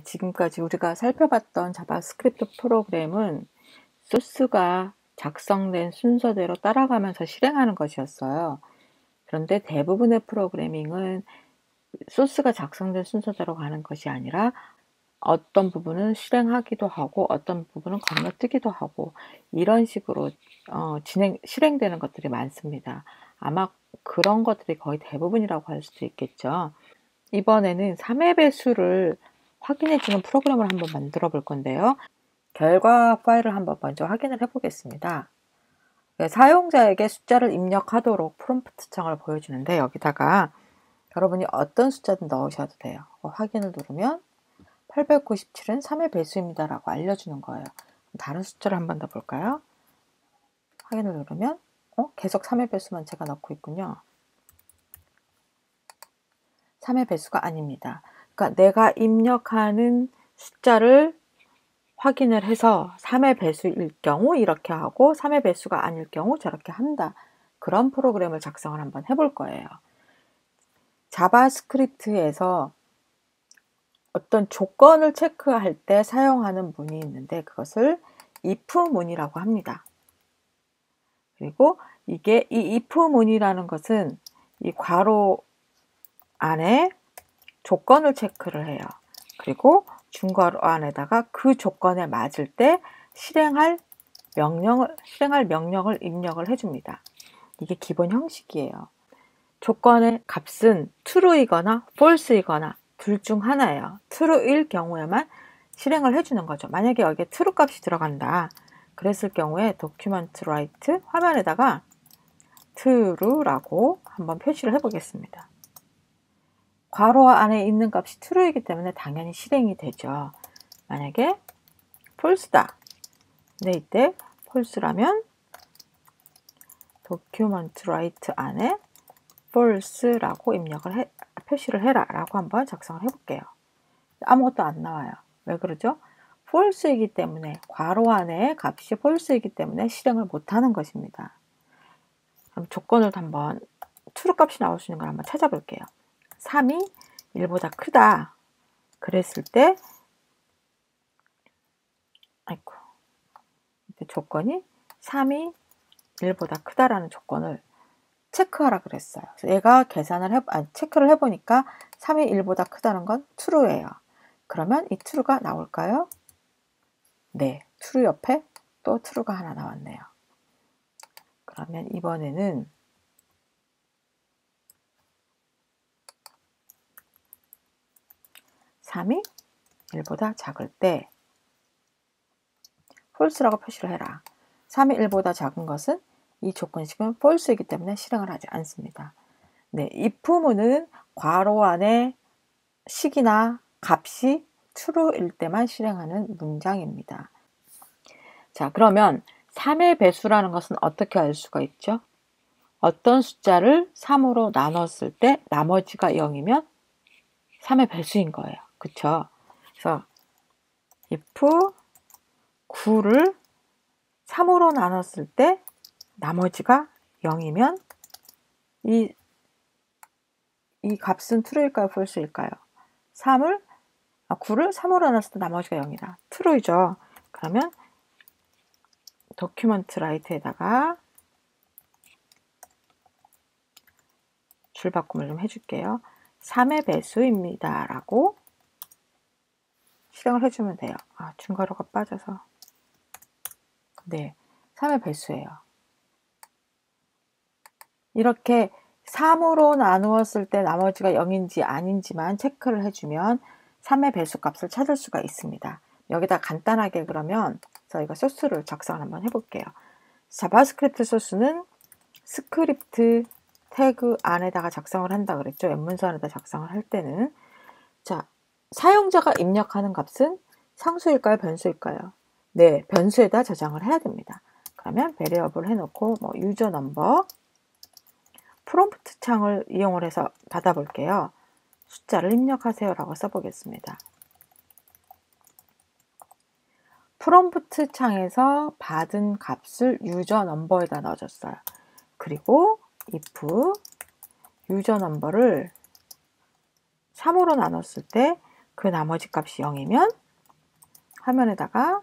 지금까지 우리가 살펴봤던 자바스크립트 프로그램은 소스가 작성된 순서대로 따라가면서 실행하는 것이었어요. 그런데 대부분의 프로그래밍은 소스가 작성된 순서대로 가는 것이 아니라 어떤 부분은 실행하기도 하고 어떤 부분은 건너뛰기도 하고 이런 식으로 실행되는 것들이 많습니다. 아마 그런 것들이 거의 대부분이라고 할 수도 있겠죠. 이번에는 3의 배수를 확인해 주는 프로그램을 한번 만들어 볼 건데요. 결과 파일을 한번 먼저 확인을 해 보겠습니다. 사용자에게 숫자를 입력하도록 프롬프트 창을 보여주는데 여기다가 여러분이 어떤 숫자든 넣으셔도 돼요. 확인을 누르면 897은 3의 배수입니다 라고 알려주는 거예요. 다른 숫자를 한번 더 볼까요? 확인을 누르면 계속 3의 배수만 제가 넣고 있군요. 3의 배수가 아닙니다. 그러니까 내가 입력하는 숫자를 확인을 해서 3의 배수일 경우 이렇게 하고 3의 배수가 아닐 경우 저렇게 한다. 그런 프로그램을 작성을 한번 해볼 거예요. 자바스크립트에서 어떤 조건을 체크할 때 사용하는 문이 있는데 그것을 if 문이라고 합니다. 그리고 이게 이 if 문이라는 것은 이 괄호 안에 조건을 체크를 해요. 그리고 중괄호 안에다가 그 조건에 맞을 때 실행할 명령을 입력을 해줍니다. 이게 기본 형식이에요. 조건의 값은 true이거나 false이거나 둘 중 하나예요. true일 경우에만 실행을 해주는 거죠. 만약에 여기에 true 값이 들어간다. 그랬을 경우에 document write 화면에다가 true라고 한번 표시를 해보겠습니다. 괄호 안에 있는 값이 true이기 때문에 당연히 실행이 되죠. 만약에 false다. 네, 이때 false라면 document write 안에 false라고 표시를 해라 라고 한번 작성을 해볼게요. 아무것도 안 나와요. 왜 그러죠? false이기 때문에 괄호 안에 값이 false이기 때문에 실행을 못하는 것입니다. 그럼 조건을 한번 true 값이 나올 수 있는 걸 한번 찾아볼게요. 3이 1보다 크다. 그랬을 때 조건이 3이 1보다 크다라는 조건을 체크하라 그랬어요. 그래서 얘가 체크를 해보니까 3이 1보다 크다는 건 true예요. 그러면 이 true가 나올까요? 네, true 옆에 또 true가 하나 나왔네요. 그러면 이번에는 (3이) 1보다 작을 때 false라고 표시를 해라. 3이 1보다 작은 것은 이 조건이 지금 false이기 때문에 실행을 하지 않습니다. 네, if문은 괄호 안에 식이나 값이 true일 때만 실행하는 문장입니다. 자, 그러면 3의 배수라는 것은 어떻게 알 수가 있죠? 어떤 숫자를 3으로 나눴을 때 나머지가 0이면 3의 배수인 거예요. 그쵸? 그래서 if 9를 3으로 나눴을 때 나머지가 0이면 이 값은 true일까요? false일까요? 9를 3으로 나눴을 때 나머지가 0이다. true이죠. 그러면 document write에다가 줄바꿈을 좀 해줄게요. 3의 배수입니다. 라고 실행을 해주면 돼요. 중괄호가 빠져서. 네, 3의 배수예요. 이렇게 3으로 나누었을 때 나머지가 0인지 아닌지만 체크를 해주면 3의 배수값을 찾을 수가 있습니다. 여기다 간단하게 그러면 저희가 소스를 작성을 한번 해볼게요. 자바스크립트 소스는 스크립트 태그 안에다가 작성을 한다 그랬죠. 웹문서 안에다 작성을 할 때는. 자, 사용자가 입력하는 값은 상수일까요? 변수일까요? 네, 변수에다 저장을 해야 됩니다. 그러면 베리어블 해놓고 유저 넘버 프롬프트 창을 이용을 해서 받아볼게요. 숫자를 입력하세요 라고 써보겠습니다. 프롬프트 창에서 받은 값을 유저 넘버에다 넣어줬어요. 그리고 if 유저 넘버를 3으로 나눴을 때 그 나머지 값이 0이면 화면에다가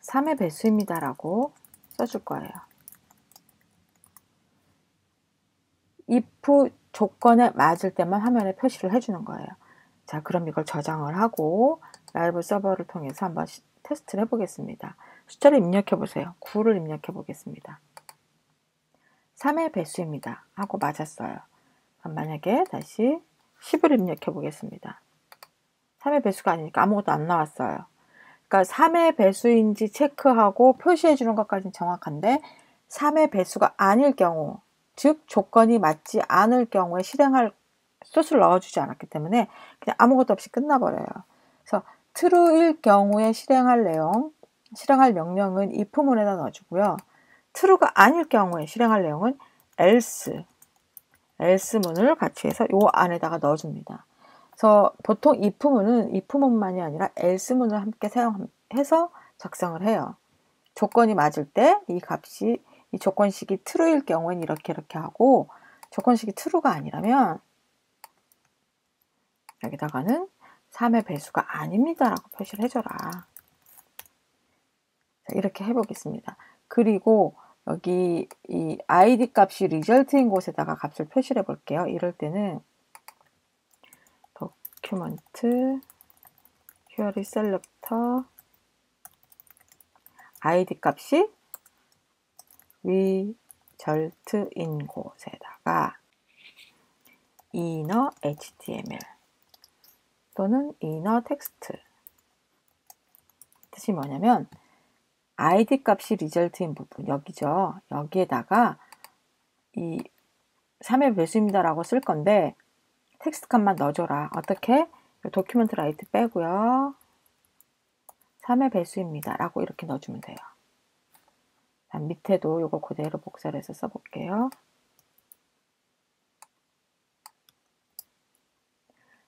3의 배수입니다 라고 써줄 거예요. if 조건에 맞을 때만 화면에 표시를 해주는 거예요. 자, 그럼 이걸 저장을 하고 라이브 서버를 통해서 한번 테스트를 해보겠습니다. 숫자를 입력해 보세요. 9를 입력해 보겠습니다. 3의 배수입니다 하고 맞았어요. 그럼 만약에 다시 10을 입력해 보겠습니다. 3의 배수가 아니니까 아무것도 안 나왔어요. 그러니까 3의 배수인지 체크하고 표시해 주는 것까지는 정확한데 3의 배수가 아닐 경우, 즉 조건이 맞지 않을 경우에 실행할 소스를 넣어주지 않았기 때문에 그냥 아무것도 없이 끝나버려요. 그래서 true일 경우에 실행할 명령은 if문에다 넣어주고요. true가 아닐 경우에 실행할 내용은 else문을 같이 해서 요 안에다가 넣어줍니다. 그래서 보통 if문만이 아니라 else문을 함께 사용해서 작성을 해요. 조건이 맞을 때 이 조건식이 true일 경우에는 이렇게 하고 조건식이 true가 아니라면 여기다가는 3의 배수가 아닙니다 라고 표시를 해줘라. 자, 이렇게 해보겠습니다. 그리고 여기 이 id 값이 result인 곳에다가 값을 표시를 해볼게요. 이럴 때는 document query selector id 값이 result인 곳에다가 inner html 또는 inner text 뜻이 뭐냐면 id 값이 result인 부분 여기죠. 여기에다가 이 3의 배수입니다 라고 쓸 건데 텍스트 값만 넣어줘라. 어떻게? 도큐멘트 라이트 빼고요. 3의 배수입니다 라고 이렇게 넣어주면 돼요. 밑에도 이거 그대로 복사를 해서 써볼게요.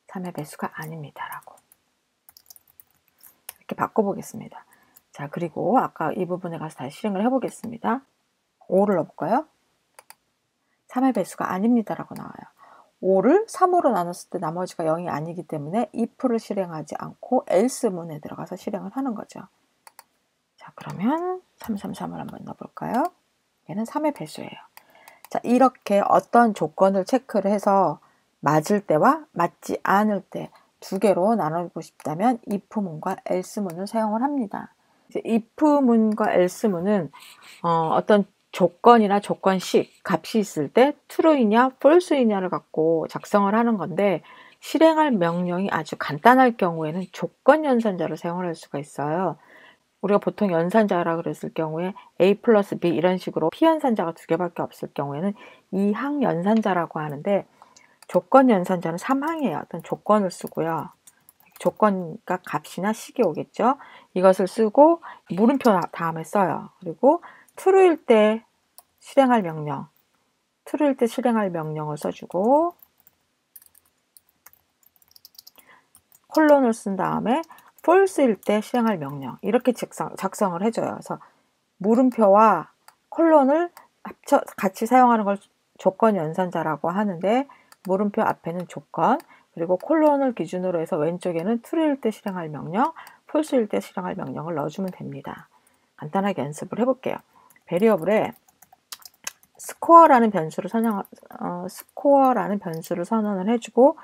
3의 배수가 아닙니다 라고 이렇게 바꿔보겠습니다. 자, 그리고 아까 이 부분에 가서 다시 실행을 해보겠습니다. 5를 넣어볼까요? 3의 배수가 아닙니다 라고 나와요. 5를 3으로 나눴을 때 나머지가 0이 아니기 때문에 if를 실행하지 않고 else문에 들어가서 실행을 하는 거죠. 자, 그러면 333을 한번 넣어볼까요? 얘는 3의 배수예요. 자, 이렇게 어떤 조건을 체크를 해서 맞을 때와 맞지 않을 때 두 개로 나누고 싶다면 if문과 else문을 사용을 합니다. 이제 if문과 else문은 어떤 조건이나 조건식 값이 있을 때 true이냐 false이냐를 갖고 작성을 하는 건데 실행할 명령이 아주 간단할 경우에는 조건 연산자를 사용을 할 수가 있어요. 우리가 보통 연산자라 그랬을 경우에 a 플러스 b 이런 식으로 p 연산자가 두 개밖에 없을 경우에는 2항 연산자라고 하는데 조건 연산자는 3항이에요. 어떤 조건을 쓰고요. 조건과 값이나 식이 오겠죠. 이것을 쓰고 물음표 다음에 써요. 그리고 true일 때 실행할 명령을 써주고 콜론을 쓴 다음에 false일 때 실행할 명령 이렇게 작성을 해줘요. 그래서 물음표와 콜론을 합쳐 같이 사용하는 걸 조건 연산자라고 하는데 물음표 앞에는 조건 그리고 콜론을 기준으로 해서 왼쪽에는 true일 때 실행할 명령, false일 때 실행할 명령을 넣어주면 됩니다. 간단하게 연습을 해볼게요. 베리어블에 스코어라는 변수를 선언을 해주고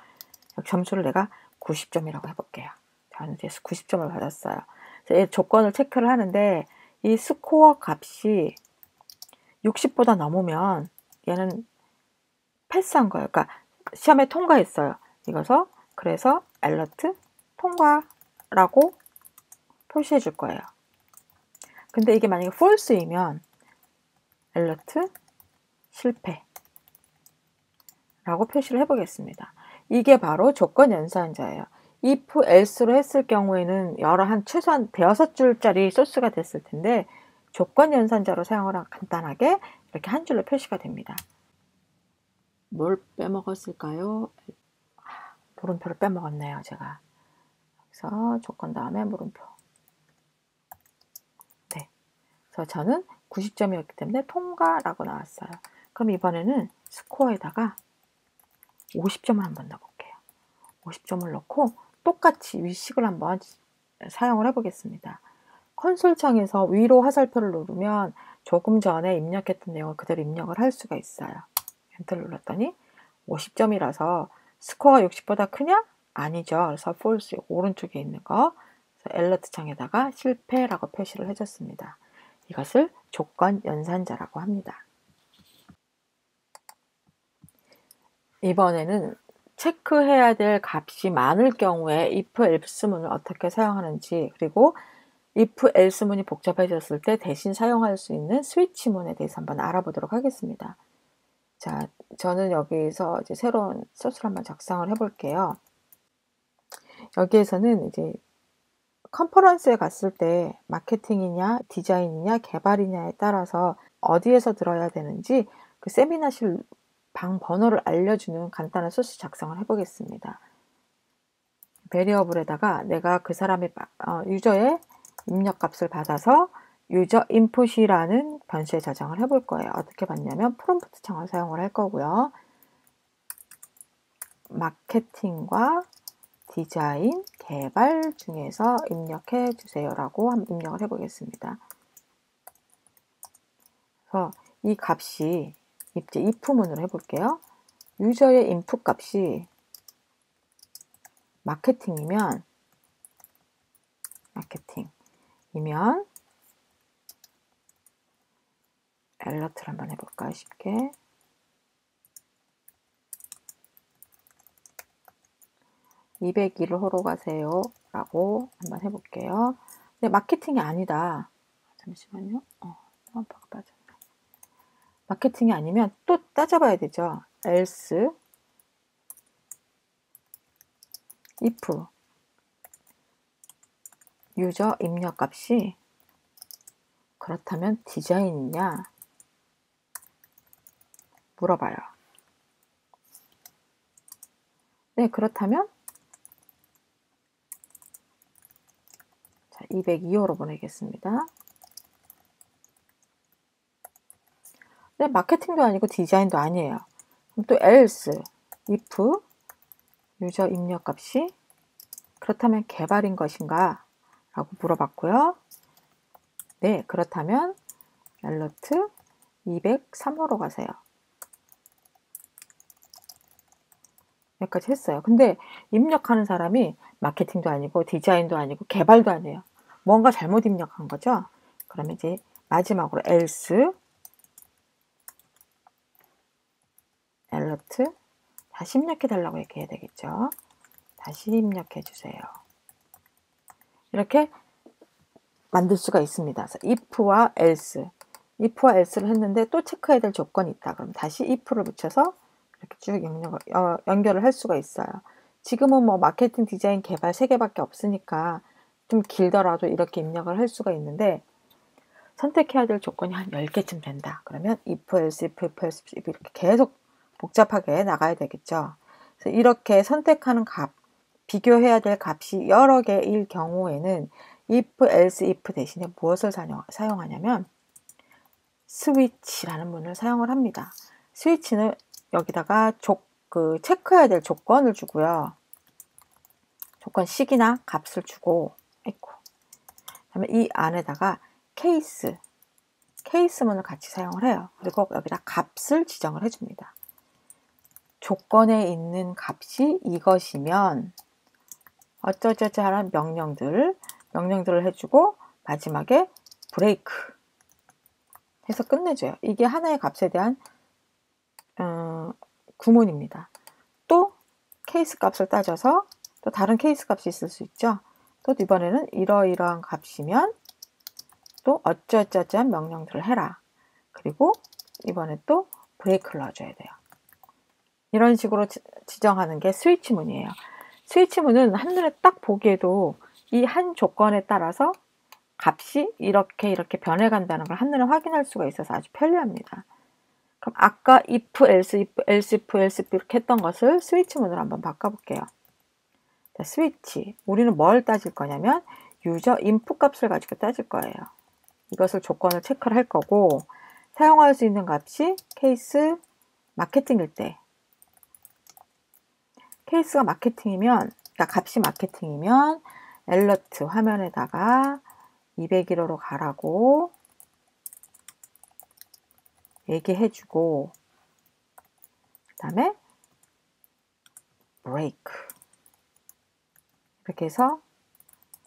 점수를 내가 90점이라고 해볼게요. 저는 이제 90점을 받았어요. 이 조건을 체크를 하는데 이 스코어 값이 60보다 넘으면 얘는 패스한 거예요. 그러니까 시험에 통과했어요. 그래서 alert 통과라고 표시해 줄 거예요. 근데 이게 만약에 false이면 alert 실패 라고 표시를 해보겠습니다. 이게 바로 조건 연산자예요. if, else로 했을 경우에는 최소한 대여섯 줄짜리 소스가 됐을 텐데 조건 연산자로 사용을 하면 간단하게 이렇게 한 줄로 표시가 됩니다. 뭘 빼먹었을까요? 물음표를 빼먹었네요, 제가. 그래서 조건 다음에 물음표. 네. 그래서 저는 90점이었기 때문에 통과라고 나왔어요. 그럼 이번에는 스코어에다가 50점을 한번 넣어볼게요. 50점을 넣고 똑같이 위식을 한번 사용을 해보겠습니다. 콘솔 창에서 위로 화살표를 누르면 조금 전에 입력했던 내용을 그대로 입력을 할 수가 있어요. 엔터를 눌렀더니 50점이라서 스코어가 60보다 크냐? 아니죠. 그래서 false 오른쪽에 있는 거 알러트 창에다가 실패라고 표시를 해줬습니다. 이것을 조건 연산자라고 합니다. 이번에는 체크해야 될 값이 많을 경우에 if, else문을 어떻게 사용하는지, 그리고 if, else문이 복잡해졌을 때 대신 사용할 수 있는 스위치문에 대해서 한번 알아보도록 하겠습니다. 자, 저는 여기서 이제 새로운 소스를 한번 작성을 해볼게요. 여기에서는 이제 컨퍼런스에 갔을 때 마케팅이냐, 디자인이냐, 개발이냐에 따라서 어디에서 들어야 되는지 그 세미나실 방 번호를 알려주는 간단한 소스 작성을 해보겠습니다. 베리어블에다가 내가 그 사람의 유저의 입력값을 받아서 유저 인풋이라는 변수에 저장을 해볼 거예요. 어떻게 받냐면 프롬프트 창을 사용을 할 거고요. 마케팅과 디자인, 개발 중에서 입력해 주세요라고 입력을 해보겠습니다. 그래서 이 값이 이제 if문으로 해볼게요. 유저의 인풋 값이 마케팅이면 알러트를 한번 해볼까요? 쉽게. (201을) 호로 가세요 라고 한번 해볼게요. 근데 마케팅이 아니다. 잠시만요. 한번 빠졌네. 마케팅이 아니면 또 따져봐야 되죠. else if 유저 입력값이 그렇다면 디자인이냐 물어봐요. 네, 그렇다면 자, 202호로 보내겠습니다. 네, 마케팅도 아니고 디자인도 아니에요. 그럼 또 else if 유저 입력값이 그렇다면 개발인 것인가? 라고 물어봤고요. 네, 그렇다면 알러트 203호로 가세요. 여기까지 했어요. 근데 입력하는 사람이 마케팅도 아니고 디자인도 아니고 개발도 아니에요. 뭔가 잘못 입력한 거죠. 그러면 이제 마지막으로 else 알러트 다시 입력해 달라고 얘기해야 되겠죠. 다시 입력해 주세요. 이렇게 만들 수가 있습니다. 그래서 if와 else를 했는데 또 체크해야 될 조건이 있다. 그럼 다시 if를 붙여서 이렇게 쭉 연결을 할 수가 있어요. 지금은 뭐 마케팅, 디자인, 개발 3개밖에 없으니까 좀 길더라도 이렇게 입력을 할 수가 있는데 선택해야 될 조건이 한 10개쯤 된다. 그러면 if, else, if 이렇게 계속 복잡하게 나가야 되겠죠. 그래서 이렇게 선택하는 값, 비교해야 될 값이 여러 개일 경우에는 if, else, if 대신에 무엇을 사용하냐면 스위치라는 문을 사용을 합니다. 스위치는 여기다가 체크해야 될 조건을 주고요. 조건 식이나 값을 주고, 그다음에 이 안에다가 케이스문을 같이 사용을 해요. 그리고 여기다 값을 지정을 해줍니다. 조건에 있는 값이 이것이면 어쩌저쩌하는 명령들을 해주고 마지막에 브레이크 해서 끝내줘요. 이게 하나의 값에 대한 구문입니다. 또 케이스 값을 따져서 또 다른 케이스 값이 있을 수 있죠. 또 이번에는 이러이러한 값이면 또 어쩌저쩌한 명령들을 해라. 그리고 이번에 또 브레이크를 넣어줘야 돼요. 이런 식으로 지정하는 게 스위치문이에요. 스위치문은 한눈에 딱 보기에도 이 한 조건에 따라서 값이 이렇게 변해간다는 걸 한눈에 확인할 수가 있어서 아주 편리합니다. 그럼 아까 if, else, if 이렇게 했던 것을 스위치문으로 한번 바꿔볼게요. 자, 스위치. 우리는 뭘 따질 거냐면 유저 인풋 값을 가지고 따질 거예요. 이것을 조건을 체크를 할 거고 사용할 수 있는 값이 케이스 마케팅일 때 케이스가 마케팅이면, 그러니까 값이 마케팅이면 alert 화면에다가 201호로 가라고 얘기해주고, 그 다음에 break, 이렇게 해서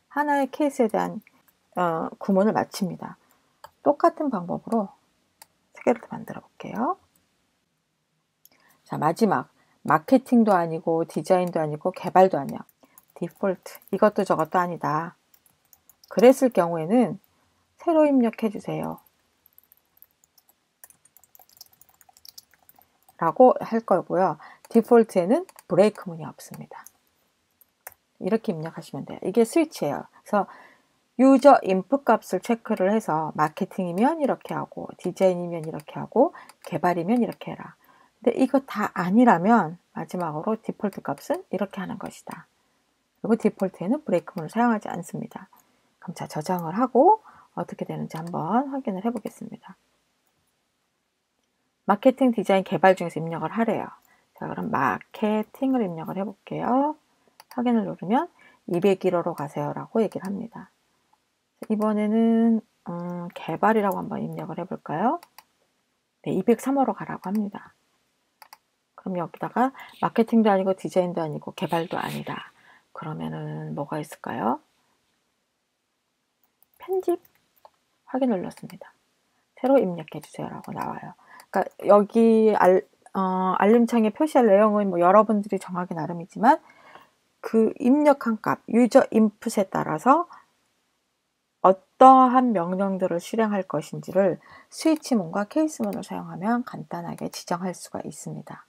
하나의 케이스에 대한 구문을 마칩니다. 똑같은 방법으로 3개를 더 만들어 볼게요. 자, 마지막 마케팅도 아니고 디자인도 아니고 개발도 아니야. 디폴트, 이것도 저것도 아니다. 그랬을 경우에는 새로 입력해 주세요 라고 할 거고요. 디폴트에는 브레이크 문이 없습니다. 이렇게 입력하시면 돼요. 이게 스위치예요. 그래서 유저 인풋 값을 체크를 해서 마케팅이면 이렇게 하고, 디자인이면 이렇게 하고, 개발이면 이렇게 해라. 근데 이거 다 아니라면 마지막으로 디폴트 값은 이렇게 하는 것이다. 그리고 디폴트에는 브레이크문을 사용하지 않습니다. 그럼 자, 저장을 하고 어떻게 되는지 한번 확인을 해 보겠습니다. 마케팅, 디자인, 개발 중에서 입력을 하래요. 자, 그럼 마케팅을 입력을 해 볼게요. 확인을 누르면 201호로 가세요 라고 얘기를 합니다. 이번에는 개발이라고 한번 입력을 해 볼까요? 네, 203호로 가라고 합니다. 그럼 여기다가 마케팅도 아니고 디자인도 아니고 개발도 아니다. 그러면은 뭐가 있을까요? 편집, 확인을 눌렀습니다. 새로 입력해 주세요 라고 나와요. 그러니까 여기 알림창에 표시할 내용은 뭐 여러분들이 정하기 나름이지만 그 입력한 값, 유저 인풋에 따라서 어떠한 명령들을 실행할 것인지를 스위치문과 케이스문을 사용하면 간단하게 지정할 수가 있습니다.